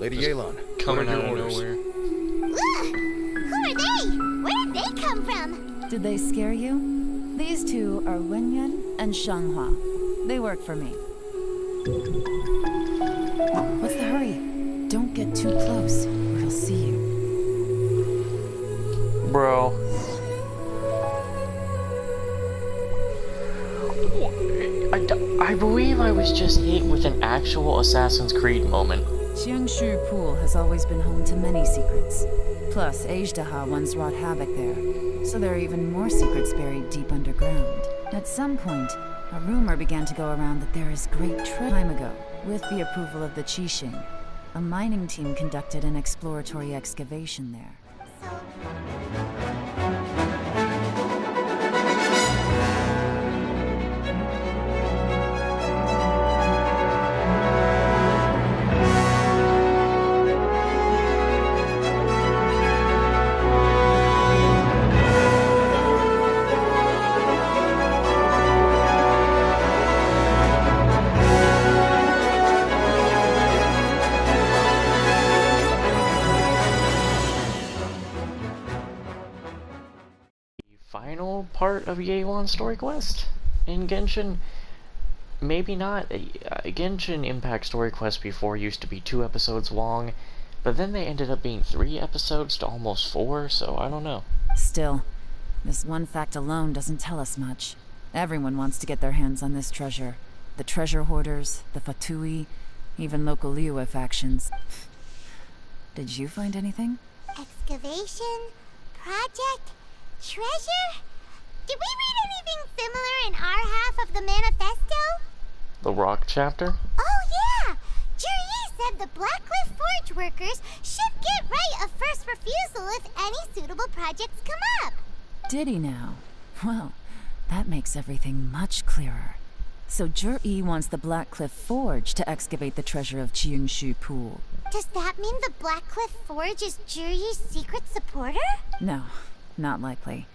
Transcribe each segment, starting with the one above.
Lady Yelan, coming what are out your of orders? nowhere. Who are they? Where did they come from? Did they scare you? These two are Wenyuan and Shanghua. They work for me. What's the hurry? Don't get too close, or he'll see you. Bro. I believe I was just hit with an actual Assassin's Creed moment. Qingxu Pool has always been home to many secrets. Plus, Ajdaha once wrought havoc there, so there are even more secrets buried deep underground. At some point, a rumor began to go around that there is great time ago, with the approval of the Qixing. A mining team conducted an exploratory excavation there. Final part of Yelan's story quest in Genshin. Maybe not. Genshin Impact story quest before used to be 2 episodes long, but then they ended up being 3 episodes to almost 4, so I don't know. Still, this one fact alone doesn't tell us much. Everyone wants to get their hands on this treasure. The treasure hoarders, the Fatui, even local Liyue factions. Did you find anything? Excavation? Project? Treasure? Did we read anything similar in our half of the manifesto? The rock chapter? Oh yeah! Zhiyi said the Blackcliff Forge workers should get right of first refusal if any suitable projects come up. Did he now? Well, that makes everything much clearer. So Zhiyi wants the Blackcliff Forge to excavate the treasure of Qingxu Pool. Does that mean the Blackcliff Forge is Zhiyi's secret supporter? No, not likely.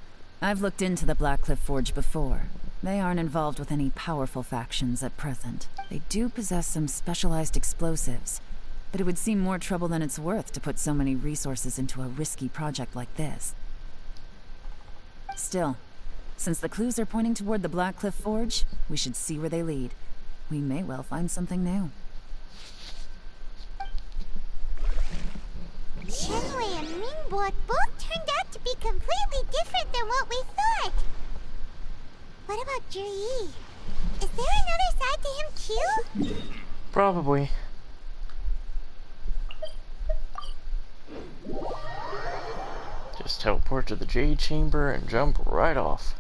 I've looked into the Blackcliff Forge before. They aren't involved with any powerful factions at present. They do possess some specialized explosives, but it would seem more trouble than it's worth to put so many resources into a risky project like this. Still, since the clues are pointing toward the Blackcliff Forge, we should see where they lead. We may well find something new. Shenwei and Mingbot both turned out to be completely different than what we thought. What about Zhiyi? Is there another side to him too? Probably. Just teleport to the Jade Chamber and jump right off.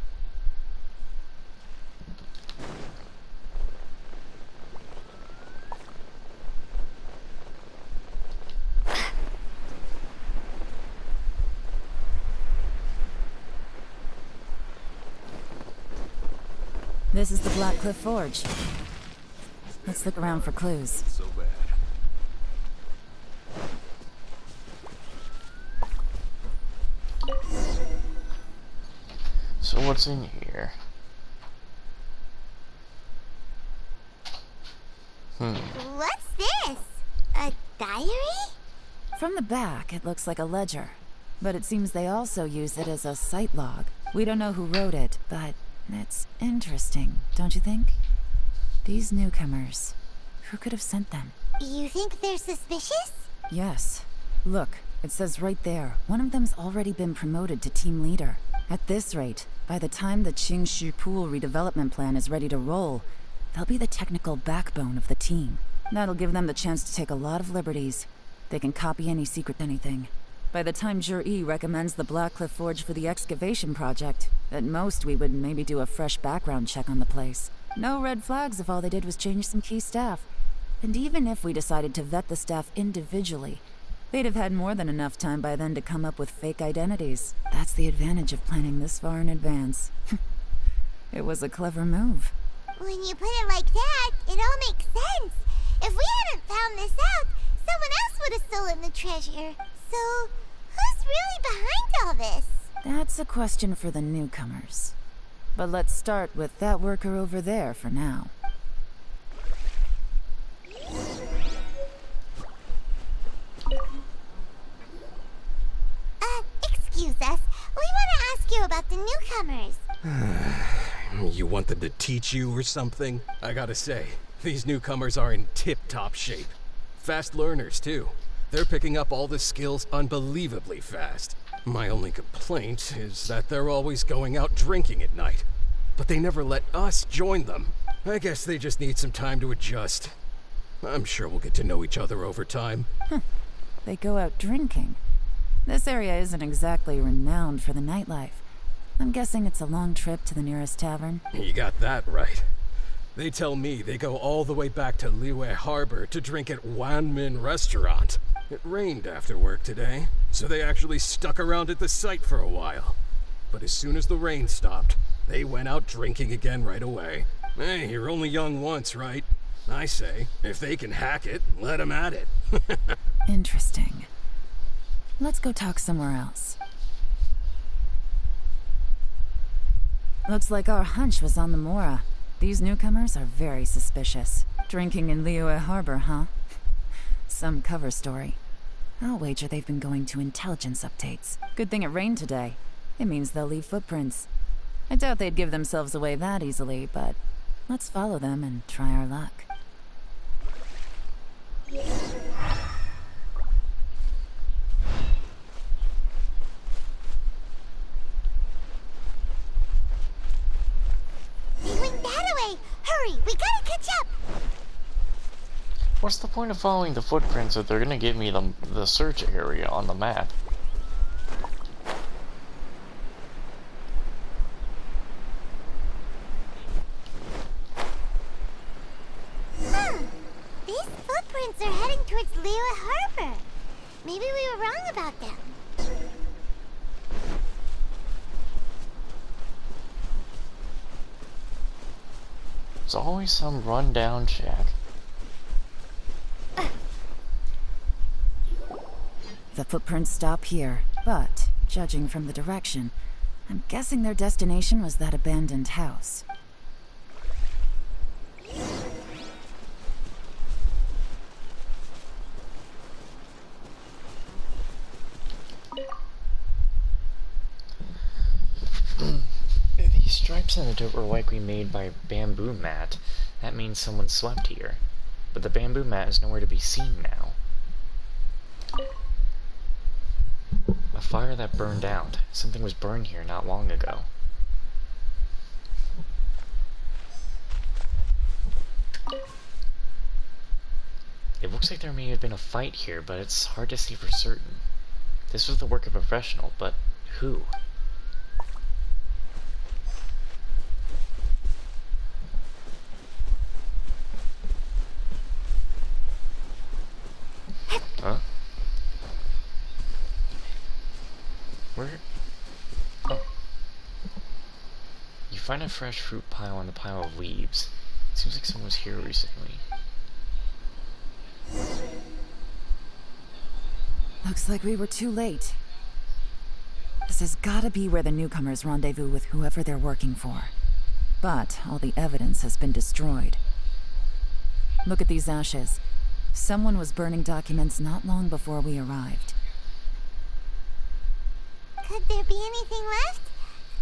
This is the Blackcliff Forge. Let's look around for clues. So bad. So what's in here? What's this? A diary? From the back, it looks like a ledger. But it seems they also use it as a site log. We don't know who wrote it, but it's interesting, don't you think? These newcomers, who could have sent them? You think they're suspicious? Yes. Look, it says right there, one of them's already been promoted to team leader. At this rate, by the time the Qingxu Pool redevelopment plan is ready to roll, they'll be the technical backbone of the team. That'll give them the chance to take a lot of liberties. They can copy any secret anything. By the time Zhiyi recommends the Blackcliff Forge for the excavation project, at most we would maybe do a fresh background check on the place. No red flags if all they did was change some key staff. And even if we decided to vet the staff individually, they'd have had more than enough time by then to come up with fake identities. That's the advantage of planning this far in advance. It was a clever move. When you put it like that, it all makes sense. If we hadn't found this out, someone else would have stolen the treasure. So, who's really behind all this? That's a question for the newcomers. But let's start with that worker over there for now. about the newcomers? You want them to teach you or something? I gotta say, these newcomers are in tip-top shape. Fast learners, too. They're picking up all the skills unbelievably fast. My only complaint is that they're always going out drinking at night. But they never let us join them. I guess they just need some time to adjust. I'm sure we'll get to know each other over time. They go out drinking. This area isn't exactly renowned for the nightlife. I'm guessing it's a long trip to the nearest tavern. You got that right. They tell me they go all the way back to Liyue Harbor to drink at Wanmin Restaurant. It rained after work today, so they actually stuck around at the site for a while. But as soon as the rain stopped, they went out drinking again right away. Hey, you're only young once, right? I say, if they can hack it, let them at it. Interesting. Let's go talk somewhere else. Looks like our hunch was on the Mora. These newcomers are very suspicious. Drinking in Liyue Harbor, huh? Some cover story. I'll wager they've been going to intelligence updates. Good thing it rained today. It means they'll leave footprints. I doubt they'd give themselves away that easily, but let's follow them and try our luck. They went that way! Hurry, we gotta catch up! What's the point of following the footprints if they're gonna give me the search area on the map? These footprints are heading towards Liyue Harbor. Maybe we were wrong about them. There's always some rundown shack. The footprints stop here, but, judging from the direction, I'm guessing their destination was that abandoned house. These stripes in the dirt were likely made by bamboo mat. That means someone slept here. But the bamboo mat is nowhere to be seen now. A fire that burned out. Something was burned here not long ago. It looks like there may have been a fight here, but it's hard to see for certain. This was the work of a professional, but who? Huh? Where? Oh. You find a fresh fruit pile on the pile of leaves. Seems like someone was here recently. Looks like we were too late. This has gotta be where the newcomers rendezvous with whoever they're working for. But all the evidence has been destroyed. Look at these ashes. Someone was burning documents not long before we arrived. Could there be anything left?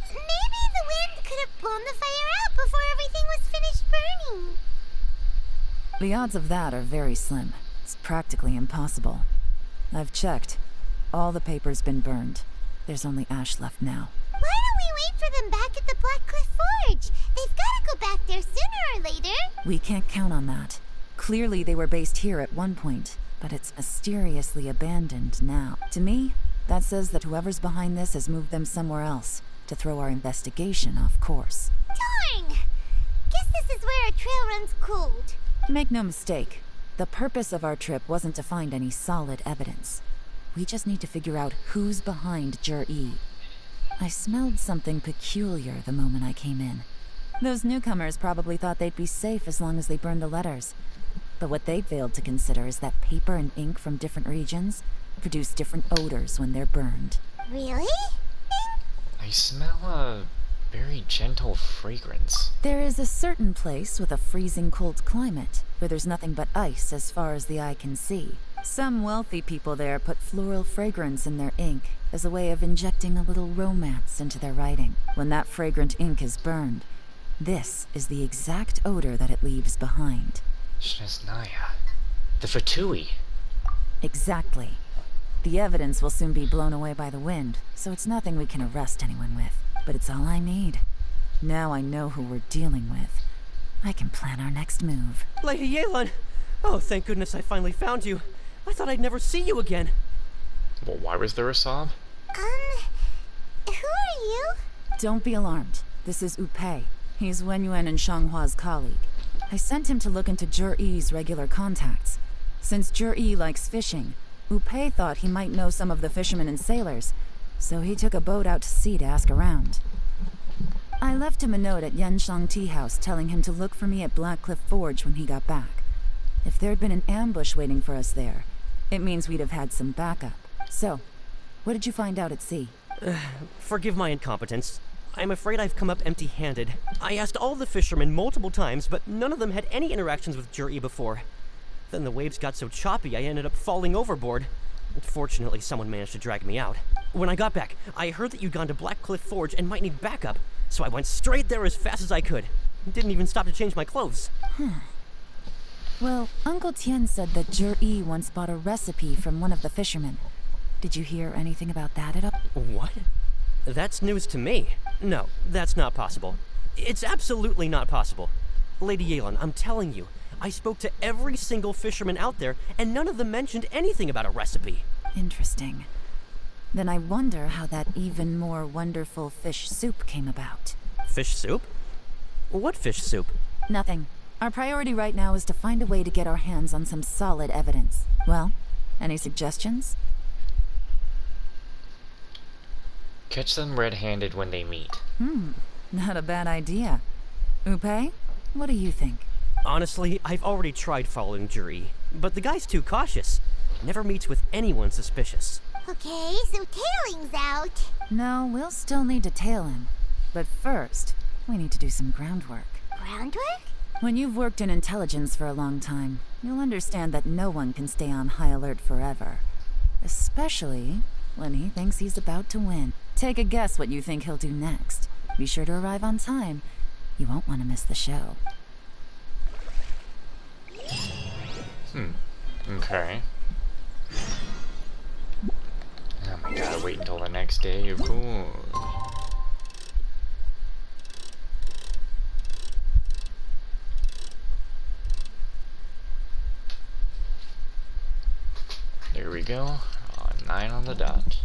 Maybe the wind could have blown the fire out before everything was finished burning. The odds of that are very slim. It's practically impossible. I've checked. All the paper's been burned. There's only ash left now. Why don't we wait for them back at the Black Cliff Forge? They've gotta go back there sooner or later. We can't count on that. Clearly they were based here at one point, but it's mysteriously abandoned now. To me, that says that whoever's behind this has moved them somewhere else to throw our investigation off course. Darn! Guess this is where our trail runs cold. Make no mistake, the purpose of our trip wasn't to find any solid evidence. We just need to figure out who's behind Zhiyi. I smelled something peculiar the moment I came in. Those newcomers probably thought they'd be safe as long as they burned the letters. But what they failed to consider is that paper and ink from different regions produce different odors when they're burned. Really? I smell a very gentle fragrance. There is a certain place with a freezing cold climate where there's nothing but ice as far as the eye can see. Some wealthy people there put floral fragrance in their ink as a way of injecting a little romance into their writing. When that fragrant ink is burned, this is the exact odor that it leaves behind. Shnesnaya. The Fatui. Exactly. The evidence will soon be blown away by the wind, so it's nothing we can arrest anyone with. But it's all I need. Now I know who we're dealing with. I can plan our next move. Lady Yelan! Oh, thank goodness I finally found you. I thought I'd never see you again. Well, why was there a sob? Who are you? Don't be alarmed. This is Upei. He's Wenyuan and Shanghua's colleague. I sent him to look into Zhiyi's regular contacts. Since Zhiyi likes fishing, Upei thought he might know some of the fishermen and sailors, so he took a boat out to sea to ask around. I left him a note at Yanshang Tea House telling him to look for me at Blackcliff Forge when he got back. If there'd been an ambush waiting for us there, it means we'd have had some backup. So, what did you find out at sea? Forgive my incompetence. I'm afraid I've come up empty-handed. I asked all the fishermen multiple times, but none of them had any interactions with Zhiyi before. Then the waves got so choppy I ended up falling overboard. Fortunately, someone managed to drag me out. When I got back, I heard that you'd gone to Blackcliff Forge and might need backup, so I went straight there as fast as I could. Didn't even stop to change my clothes. Well, Uncle Tian said that Zhiyi once bought a recipe from one of the fishermen. Did you hear anything about that at all? What? That's news to me. No, that's not possible. It's absolutely not possible. Lady Yelan, I'm telling you, I spoke to every single fisherman out there, and none of them mentioned anything about a recipe. Interesting. Then I wonder how that even more wonderful fish soup came about. Fish soup? What fish soup? Nothing. Our priority right now is to find a way to get our hands on some solid evidence. Well, any suggestions? Catch them red-handed when they meet. Not a bad idea. Upei, what do you think? Honestly, I've already tried following Zhiyi, but the guy's too cautious. Never meets with anyone suspicious. Okay, so tailing's out. No, we'll still need to tail him. But first, we need to do some groundwork. Groundwork? When you've worked in intelligence for a long time, you'll understand that no one can stay on high alert forever. Especially when he thinks he's about to win. Take a guess what you think he'll do next. Be sure to arrive on time. You won't want to miss the show. Okay. Oh my god, wait until the next day, of course. There we go. 9 on the dot.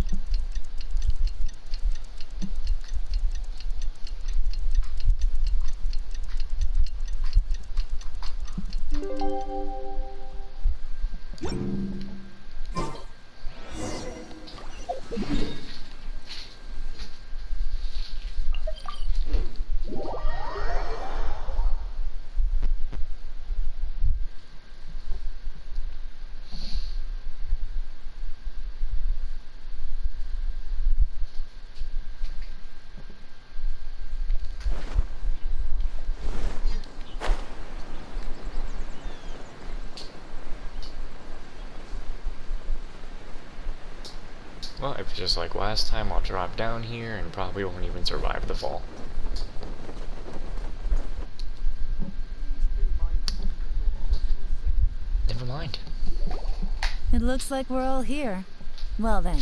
Well, if it's just like last time, I'll drop down here and probably won't even survive the fall. Never mind. It looks like we're all here. Well then,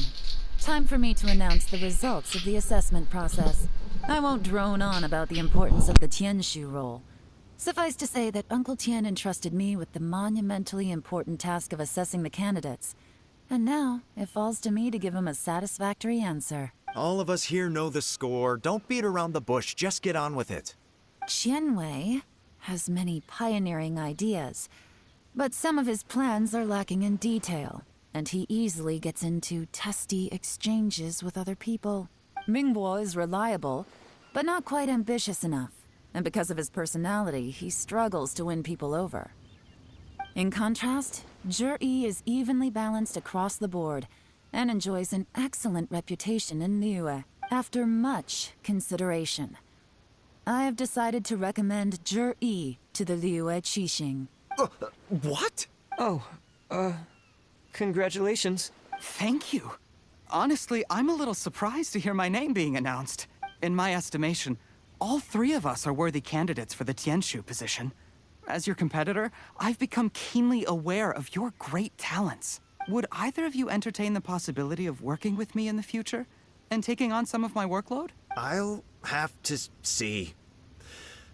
time for me to announce the results of the assessment process. I won't drone on about the importance of the Qingxu role. Suffice to say that Uncle Tian entrusted me with the monumentally important task of assessing the candidates. And now, it falls to me to give him a satisfactory answer. All of us here know the score. Don't beat around the bush, just get on with it. Qianwei has many pioneering ideas, but some of his plans are lacking in detail, and he easily gets into testy exchanges with other people. Mingbo is reliable, but not quite ambitious enough, and because of his personality, he struggles to win people over. In contrast, Zhiyi is evenly balanced across the board and enjoys an excellent reputation in Liyue. After much consideration, I have decided to recommend Zhiyi to the Liyue Qixing. What? Oh, Congratulations. Thank you. Honestly, I'm a little surprised to hear my name being announced. In my estimation, all three of us are worthy candidates for the Qingxu position. As your competitor, I've become keenly aware of your great talents. Would either of you entertain the possibility of working with me in the future and taking on some of my workload? I'll have to see.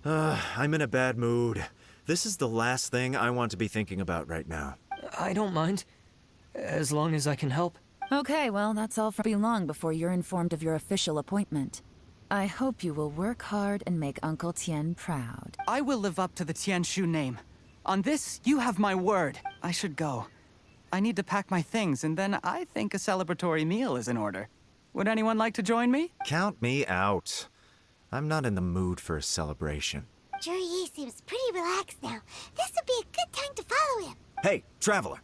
I'm in a bad mood. This is the last thing I want to be thinking about right now. I don't mind. As long as I can help. Okay, well, that's all for be long before you're informed of your official appointment. I hope you will work hard and make Uncle Tien proud. I will live up to the Tianshu name. On this, you have my word. I should go. I need to pack my things, and then I think a celebratory meal is in order. Would anyone like to join me? Count me out. I'm not in the mood for a celebration. Zhiyi seems pretty relaxed now. This would be a good time to follow him. Hey, traveler,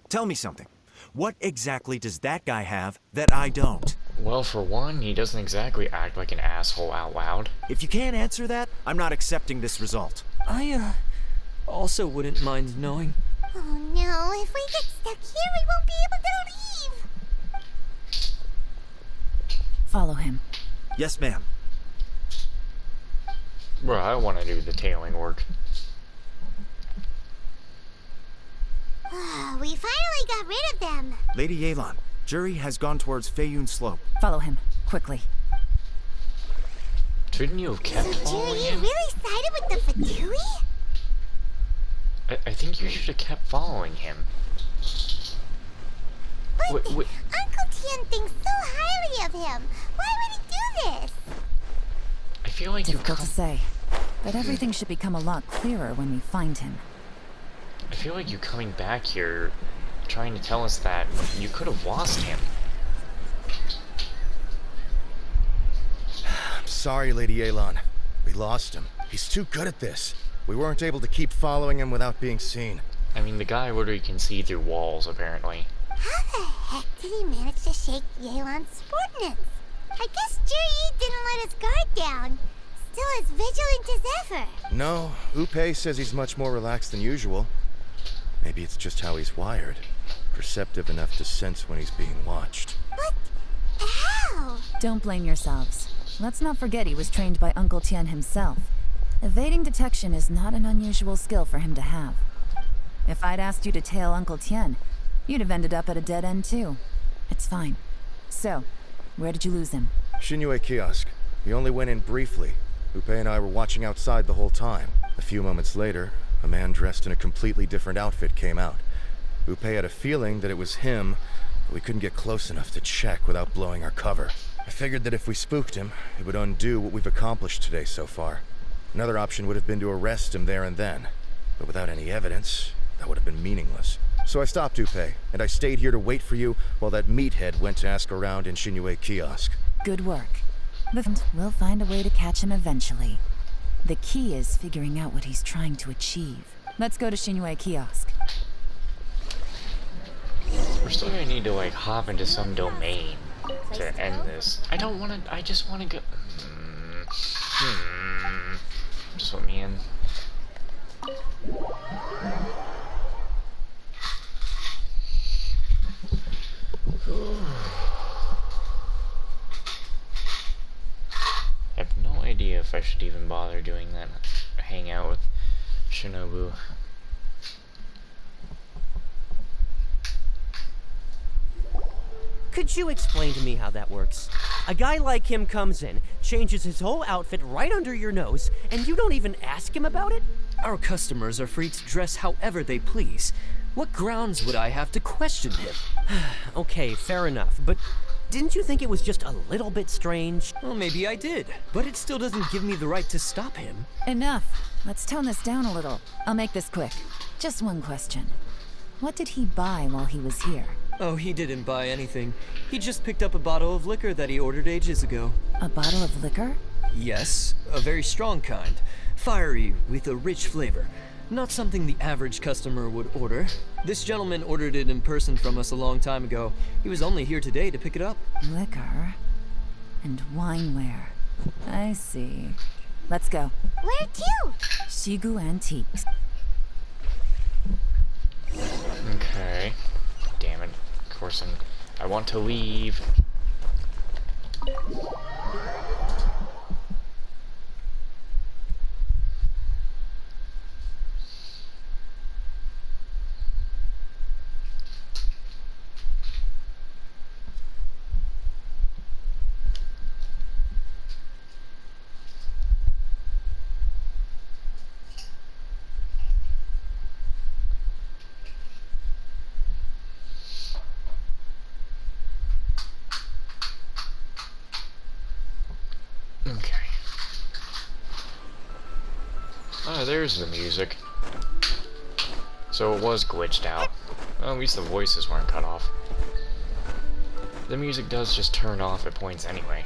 tell me something. What exactly does that guy have that I don't? Well, for one, he doesn't exactly act like an asshole out loud. If you can't answer that, I'm not accepting this result. I, also wouldn't mind knowing. Oh no, if we get stuck here, we won't be able to leave. Follow him. Yes, ma'am. Bro, I want to do the tailing work. We finally got rid of them. Lady Yelan, Zhiyi has gone towards Feiyun Slope. Follow him, quickly. Shouldn't you have kept So following Zhiyi him? really sided with the Fatui? I think you should have kept following him. But Wait. Uncle Tien thinks so highly of him. Why would he do this? I feel like you Difficult to say, but everything should become a lot clearer when we find him. I feel like you coming back here, trying to tell us that you could have lost him. I'm sorry, Lady Yelan. We lost him. He's too good at this. We weren't able to keep following him without being seen. I mean, the guy literally can see through walls, apparently. How the heck did he manage to shake Yelan's subordinates? I guess Zhiyi didn't let his guard down. Still as vigilant as ever. No, Upe says he's much more relaxed than usual. Maybe it's just how he's wired. Perceptive enough to sense when he's being watched. But how? Don't blame yourselves. Let's not forget he was trained by Uncle Tien himself. Evading detection is not an unusual skill for him to have. If I'd asked you to tail Uncle Tien, you'd have ended up at a dead end too. It's fine. So, where did you lose him? Xinyue Kiosk. He only went in briefly. Upe and I were watching outside the whole time. A few moments later, a man dressed in a completely different outfit came out. Upe had a feeling that it was him, but we couldn't get close enough to check without blowing our cover. I figured that if we spooked him, it would undo what we've accomplished today so far. Another option would have been to arrest him there and then, but without any evidence, that would have been meaningless. So I stopped Upe, and I stayed here to wait for you while that meathead went to ask around in Xinyue Kiosk. Good work. We'll find a way to catch him eventually. The key is figuring out what he's trying to achieve. Let's go to Xinyue Kiosk. We're still gonna need to, like, hop into some domain to end this. I don't wanna, I just wanna go... Just let me in. I have no idea if I should even bother doing that hangout with Shinobu. Could you explain to me how that works? A guy like him comes in, changes his whole outfit right under your nose, and you don't even ask him about it? Our customers are free to dress however they please. What grounds would I have to question him? Okay, fair enough, but didn't you think it was just a little bit strange? Well, maybe I did, but it still doesn't give me the right to stop him. Enough. Let's tone this down a little. I'll make this quick. Just one question. What did he buy while he was here? Oh, he didn't buy anything. He just picked up a bottle of liquor that he ordered ages ago. A bottle of liquor? Yes, a very strong kind. Fiery, with a rich flavor. Not something the average customer would order. This gentleman ordered it in person from us a long time ago. He was only here today to pick it up. Liquor and wineware. I see. Let's go. Where to? Shigu Antiques. Okay. Damn it. force, and I want to leave. Okay. Ah, there's the music. So it was glitched out. Well, at least the voices weren't cut off. The music does just turn off at points anyway.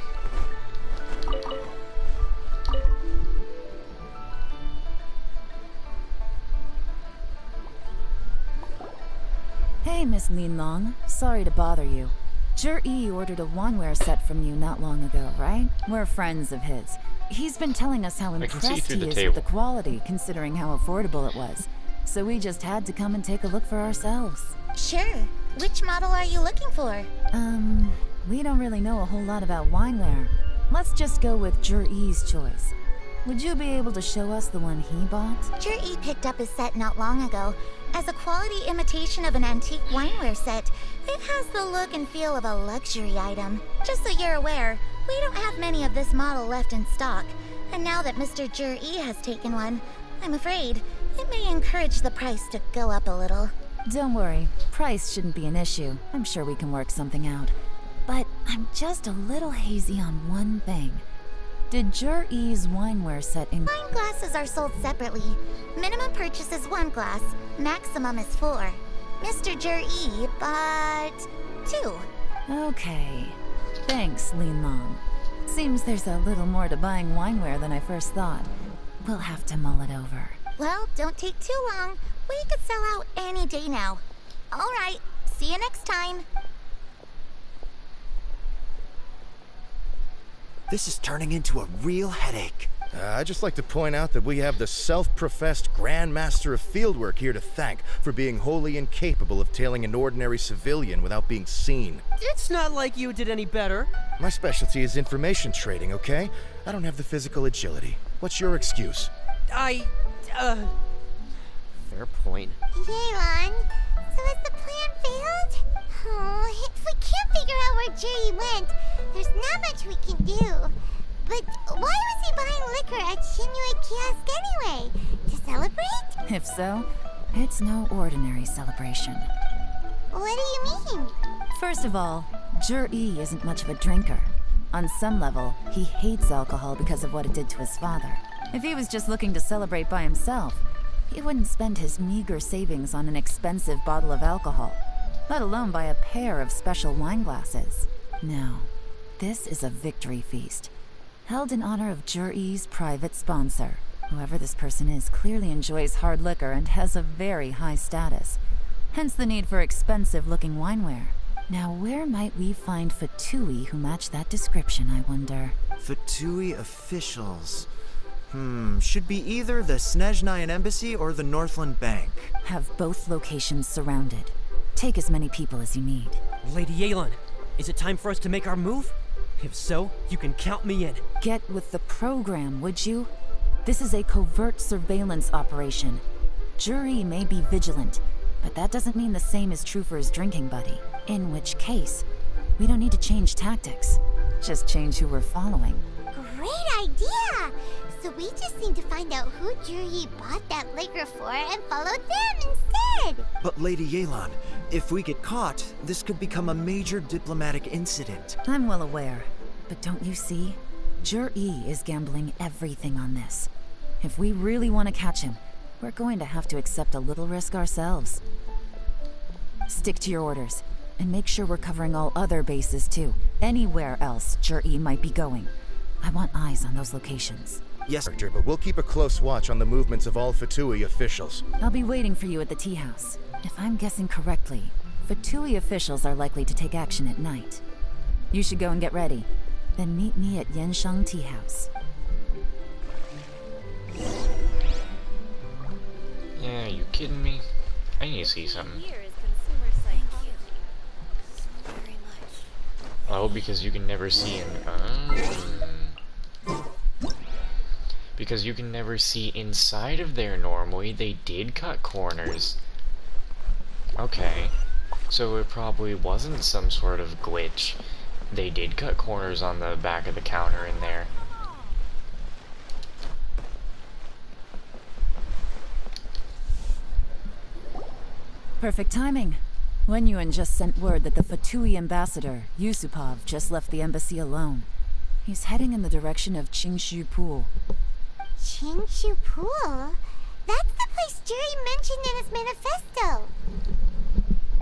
Hey, Miss Linlong. Sorry to bother you. Zhiyi ordered a wanware set from you not long ago, right? We're friends of his. He's been telling us how I can see impressed through he the is table. with the quality, considering how affordable it was. So we just had to come and take a look for ourselves. Sure. Which model are you looking for? We don't really know a whole lot about wineware. Let's just go with Zhiyi's choice. Would you be able to show us the one he bought? Zhiyi picked up his set not long ago. As a quality imitation of an antique wineware set, it has the look and feel of a luxury item. Just so you're aware, we don't have many of this model left in stock. And now that Mr. Zhiyi has taken one, I'm afraid it may encourage the price to go up a little. Don't worry, price shouldn't be an issue. I'm sure we can work something out. But I'm just a little hazy on one thing. Did Zhiyi's wineware set in... Wine glasses are sold separately. Minimum purchase is 1 glass, maximum is 4. Mr. Zhiyi bought 2. Okay. Thanks, Linlong. Seems there's a little more to buying wineware than I first thought. We'll have to mull it over. Well, don't take too long. We could sell out any day now. All right, see you next time. This is turning into a real headache. I'd just like to point out that we have the self-professed Grand Master of Fieldwork here to thank for being wholly incapable of tailing an ordinary civilian without being seen. It's not like you did any better. My specialty is information trading, okay? I don't have the physical agility. What's your excuse? Fair point. Yelan, so has the plan failed? Oh, if we can't figure out where Zhiyi went, there's not much we can do. But why was he buying liquor at Shinui Kiosk anyway? To celebrate? If so, it's no ordinary celebration. What do you mean? First of all, Zhiyi isn't much of a drinker. On some level, he hates alcohol because of what it did to his father. If he was just looking to celebrate by himself, he wouldn't spend his meager savings on an expensive bottle of alcohol, let alone buy a pair of special wine glasses. No, this is a victory feast, held in honor of Zhiyi's private sponsor. Whoever this person is clearly enjoys hard liquor and has a very high status, hence the need for expensive-looking wineware. Now, where might we find Fatui who match that description, I wonder? Fatui officials. Should be either the Snezhnayan Embassy or the Northland Bank. Have both locations surrounded. Take as many people as you need. Lady Yelan, is it time for us to make our move? If so, you can count me in. Get with the program, would you? This is a covert surveillance operation. Zhiyi may be vigilant, but that doesn't mean the same is true for his drinking buddy. In which case, we don't need to change tactics. Just change who we're following. Great idea! So we just need to find out who Zhiyi bought that liquor for and follow them instead! But Lady Yelan, if we get caught, this could become a major diplomatic incident. I'm well aware, but don't you see? Zhiyi is gambling everything on this. If we really want to catch him, we're going to have to accept a little risk ourselves. Stick to your orders, and make sure we're covering all other bases too. Anywhere else Zhiyi might be going. I want eyes on those locations. Yes, But we'll keep a close watch on the movements of all Fatui officials. I'll be waiting for you at the tea house. If I'm guessing correctly, Fatui officials are likely to take action at night. You should go and get ready. Then meet me at Yansheng Tea House. Yeah, you kidding me? I need to see something. Here is consumer psychology. Oh, because you can never see because you can never see inside of there normally. They did cut corners. Okay. So it probably wasn't some sort of glitch. They did cut corners on the back of the counter in there. Perfect timing. Wenyuan just sent word that the Fatui ambassador, Yusupov, just left the embassy alone. He's heading in the direction of Qingxu Pool. Qingxu Pool? That's the place Zhiyi mentioned in his manifesto.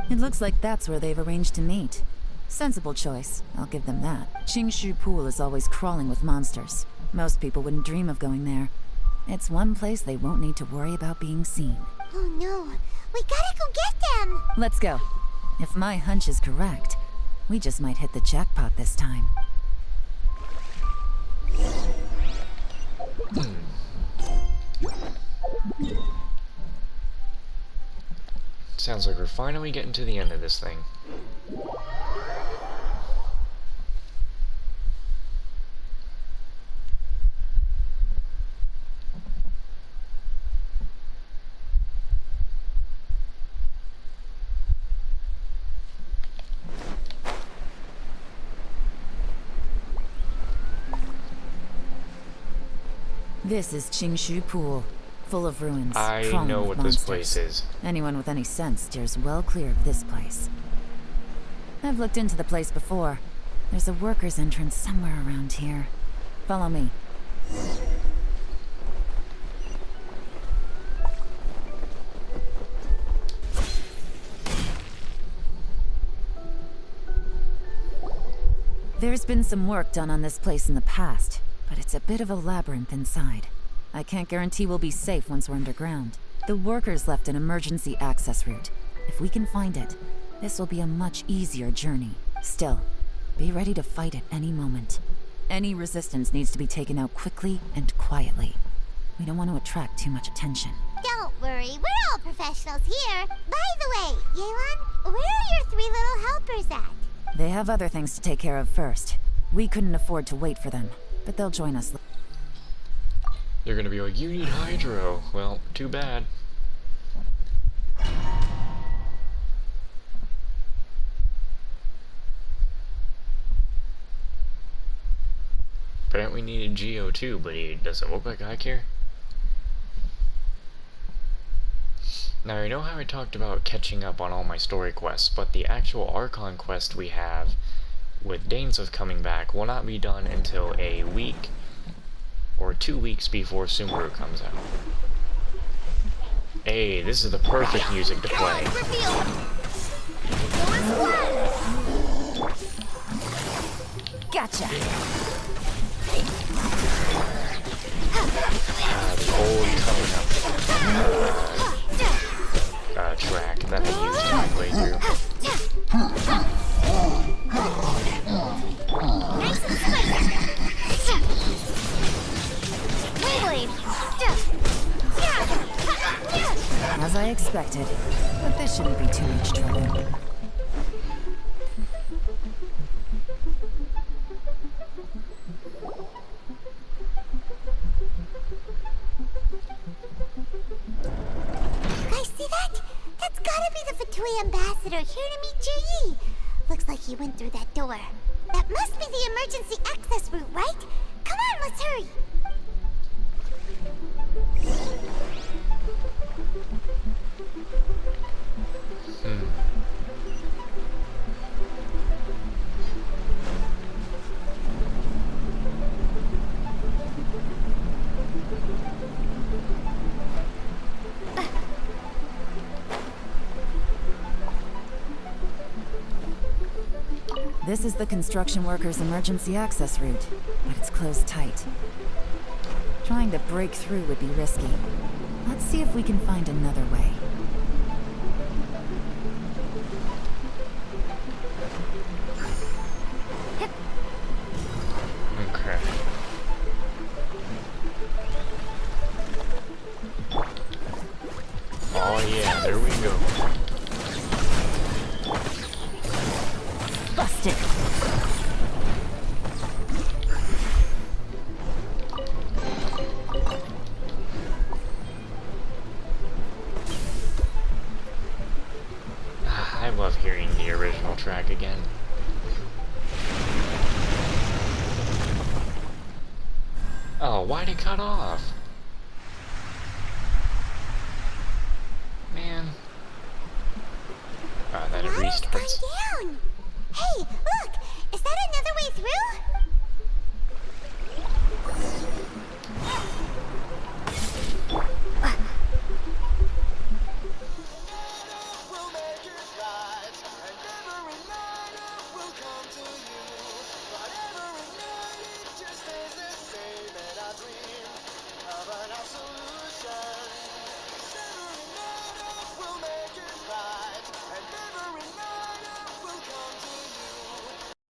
It looks like that's where they've arranged to meet. Sensible choice, I'll give them that. Qingxu Pool is always crawling with monsters. Most people wouldn't dream of going there. It's one place they won't need to worry about being seen. Oh no, we gotta go get them! Let's go. If my hunch is correct, we just might hit the jackpot this time. Sounds like we're finally getting to the end of this thing. This is Qingxu Pool, full of ruins. I crawling know with what this monsters. place is. Anyone with any sense steers well clear of this place. I've looked into the place before. There's a workers' entrance somewhere around here. Follow me. There's been some work done on this place in the past, but it's a bit of a labyrinth inside. I can't guarantee we'll be safe once we're underground. The workers left an emergency access route. If we can find it, this will be a much easier journey. Still, be ready to fight at any moment. Any resistance needs to be taken out quickly and quietly. We don't want to attract too much attention. Don't worry, we're all professionals here. By the way, Yelan, where are your 3 little helpers at? They have other things to take care of first. We couldn't afford to wait for them, but they'll join us. They're gonna be like, you need hydro. Well, too bad. Apparently needed Geo too, but he doesn't look like I care. Now, you know how I talked about catching up on all my story quests, but the actual Archon quest we have with Dainsith coming back will not be done until a week or 2 weeks before Sumeru comes out. Hey, this is the perfect music to play. Gotcha! The old tone of track that I used in my playthrough. Nice and swift. As I expected, but this shouldn't be too much trouble. That's gotta be the Fatui ambassador here to meet Zhiyi. Looks like he went through that door. That must be the emergency access route, right? Come on, let's hurry. This is the construction workers' emergency access route, but it's closed tight. Trying to break through would be risky. Let's see if we can find another way. Okay. Oh yeah, there we go. Busted! hearing the original track again. Oh, why'd it cut off? Man. Oh, that it restarts.